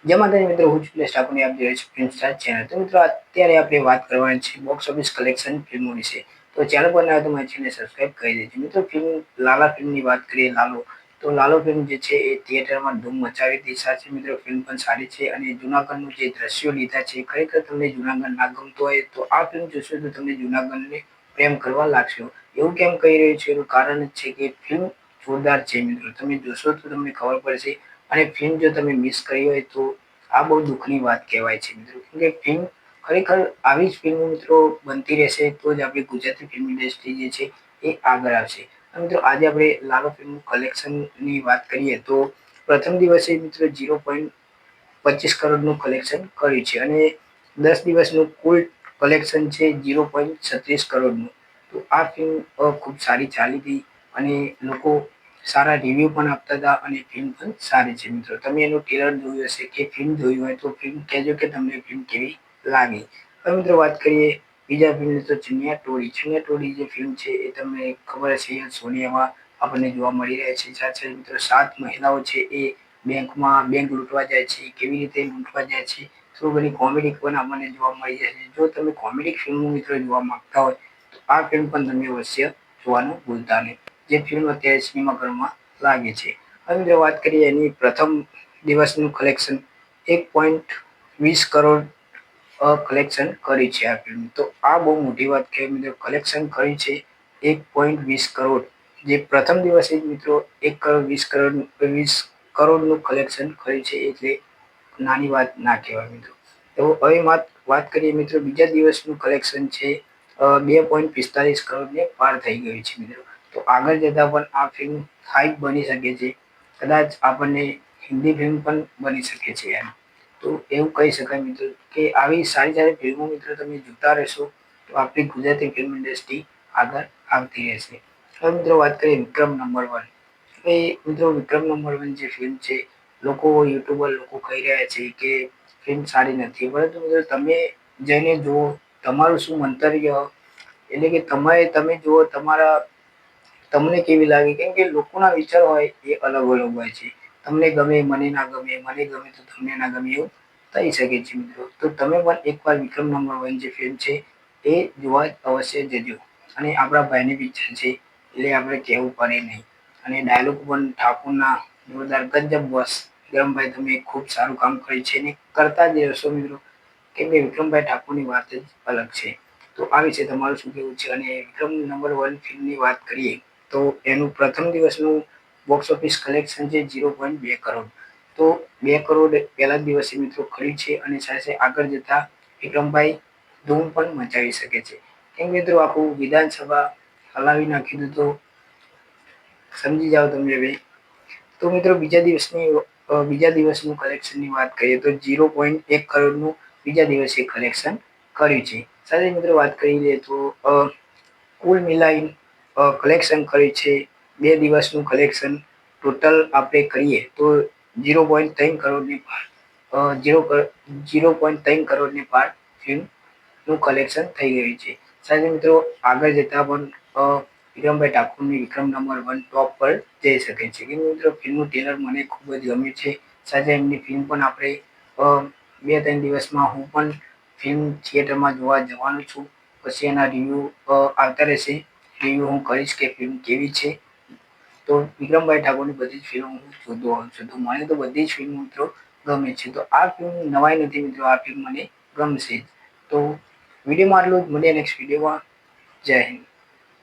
જય માતાજી મિત્રો, હું છું ઠાકોર, આપ જોઈ રહ્યા છો ફિલ્મ સ્ટાર ચેનલ। તો મિત્રો અત્યારે આપણે વાત કરવાની છે બોક્સ ઓફિસ કલેક્શન ફિલ્મો વિશે। તો ચેનલ પર નવા તો મારી ચેનલ સબસ્ક્રાઇબ કરી દેજો। મિત્રો ફિલ્મ લાલા ફિલ્મની વાત કરીએ, લાલો ફિલ્મ જે છે એ થિયેટરમાં ધૂમ મચાવી હતી। સાથે મિત્રો ફિલ્મ પણ સારી છે અને જૂનાગઢનું જે દ્રશ્યો લીધા છે, ખરેખર તમને જૂનાગઢ ના ગમતું હોય તો આ ફિલ્મ જોશો તો તમને જૂનાગઢને પ્રેમ કરવા લાગશો। એવું કેમ કહી રહ્યું છે એનું કારણ જ છે કે ફિલ્મ જોરદાર છે મિત્રો, તમે જોશો તો તમને ખબર પડશે। અને ફિલ્મ જો તમે મિસ કરી હોય તો આ બહુ દુઃખની વાત કહેવાય છે મિત્રો, કેમ કે ફિલ્મ ખરેખર આવી જ ફિલ્મો મિત્રો બનતી રહેશે તો જ આપણી ગુજરાતી ફિલ્મ ઇન્ડસ્ટ્રી જે છે એ આગળ આવશે। મિત્રો આજે આપણે લાલો ફિલ્મનું કલેક્શનની વાત કરીએ તો પ્રથમ દિવસે મિત્રો 0.25 કરોડનું કલેક્શન કર્યું છે અને 10 દિવસનું કુલ કલેક્શન છે 0.36 કરોડનું। તો આ ફિલ્મ ખૂબ સારી ચાલી હતી અને લોકો સારા રિવ્યુ પણ આપતા હતા અને ફિલ્મ પણ સારી છે મિત્રો। તમે એનું ટ્રેલર જોયું હશે કે ફિલ્મ જોઈ હોય તો ફિલ્મ કહેજો કે તમને ફિલ્મ કેવી લાગી। હવે મિત્રો વાત કરીએ બીજા ફિલ્મની તો ચણિયા ટોળી જે ફિલ્મ છે એ તમને ખબર હશે, સોનિયામાં આપણને જોવા મળી રહે છે। સાથે મિત્રો 7 મહિલાઓ છે એ બેંક લૂંટવા જાય છે, કેવી રીતે લૂંટવા જાય છે, તો બધી કોમેડી પણ આપણને જોવા મળી જાય છે। જો તમે કોમેડી ફિલ્મો મિત્રો જોવા માંગતા હોય તો આ ફિલ્મ પણ તમે અવશ્ય જોવાનું ભૂલતા નહીં, જે ફિલ્મ અત્યારે સિનેમાઘરમાં લાગે છે। હવે જો વાત કરીએ એની પ્રથમ દિવસનું કલેક્શન 1.20 કરોડ કલેક્શન કરી છે આ ફિલ્મ। તો આ બહુ મોટી વાત કહેવાય મિત્રો, કલેક્શન કરી છે 1.20 કરોડ, જે પ્રથમ દિવસે જ મિત્રો 1 કરોડ 20 કરોડનું કલેક્શન કર્યું છે એટલે નાની વાત ના કહેવાય મિત્રો। તો હવે વાત કરીએ મિત્રો બીજા દિવસનું કલેક્શન છે 2.45 કરોડને પાર થઈ ગયું છે મિત્રો। તો આગળ જતા પણ આ ફિલ્મ હાઈપ બની શકે છે, કદાચ આપણને હિન્દી ફિલ્મ પણ બની શકે છે એમ। તો એવું કહી શકાય મિત્રો કે આવી સારી સારી ફિલ્મો મિત્રો તમે જોતા રહેશો તો આપણી ગુજરાતી ફિલ્મ ઇન્ડસ્ટ્રી આગળ આવતી રહેશે। હવે મિત્રો વાત કરીએ વિક્રમ નંબર 1। એ મિત્રો વિક્રમ નંબર 1 જે ફિલ્મ છે, યુટ્યુબર લોકો કહી રહ્યા છે કે ફિલ્મ સારી નથી, પરંતુ મિત્રો તમે જઈને જુઓ, તમારું શું મંતવ્ય, એટલે કે તમે જુઓ તમને કેવી લાગી, કેમ કે લોકોના વિચાર હોય એ અલગ અલગ હોય છે। તમને ગમે, મને ના ગમે, મને ગમે તો તમને ના ગમે, એવું થઈ શકે છે મિત્રો। તો તમે પણ એકવાર વિક્રમ નંબર 1 જે ફિલ્મ છે એ જોવા અવશ્ય જજો। અને આપણા ભાઈની પિક્ચર છે એટલે આપણે કહેવું પડે નહીં, અને ડાયલોગ પણ ઠાકોરના જોરદાર, ગજબ બોસ, વિક્રમભાઈ તમે ખૂબ સારું કામ કર્યું છે અને કરતા જ રહેશો મિત્રો, કેમ કે વિક્રમભાઈ ઠાકોરની વાત જ અલગ છે। તો આ વિશે તમારું શું કહેવું છે? અને વિક્રમ નંબર 1 ફિલ્મની વાત કરીએ તો એનું પ્રથમ દિવસનું બોક્સ ઓફિસ કલેક્શન છે 0.2 કરોડ। તો 2 કરોડ પહેલા દિવસે મિત્રો કર્યું છે અને સાથે આગળ જતા વિક્રમભાઈ ધૂમ પણ મચાવી શકે છે, કેમ મિત્રો આખું વિધાનસભા હલાવી નાખ્યું તો સમજી જાઓ તમે હવે। તો મિત્રો બીજા દિવસનું કલેક્શનની વાત કરીએ તો 0.1 કરોડનું બીજા દિવસે કલેક્શન કર્યું છે। સાથે મિત્રો વાત કરી લઈએ તો કુલ મિલાઈ કલેક્શન કર્યું છે 2 દિવસનું કલેક્શન ટોટલ આપણે કરીએ તો 0.3 કરોડની પાર 0.3 કરોડની પાર ફિલ્મનું કલેક્શન થઈ ગયું છે। સાથે મિત્રો આગળ જતા પણ વિક્રમભાઈ ઠાકોરની વિક્રમ નંબર 1 ટોપ પર જઈ શકે છે, કે મિત્રો ફિલ્મનું ટ્રેલર મને ખૂબ જ ગમ્યું છે। સાથે એમની ફિલ્મ પણ આપણે 2-3 દિવસમાં હું પણ ફિલ્મ થિયેટરમાં જોવા જવાનું છું, પછી એના રિવ્યૂ આવતા રહેશે, રિવ્યૂ હું કરીશ કે ફિલ્મ કેવી છે। તો વિક્રમભાઈ ઠાકોરની બધી જ ફિલ્મો હું જોતો હોઉં છું, તો મને તો બધી જ ફિલ્મ મિત્રો ગમે છે। તો આ ફિલ્મ નવાઈ નથી મિત્રો, આ ફિલ્મ મને ગમશે। તો વિડીયોમાં આટલું જ, મળીએ નેક્સ્ટ વિડીયોમાં। જય હિન્દ।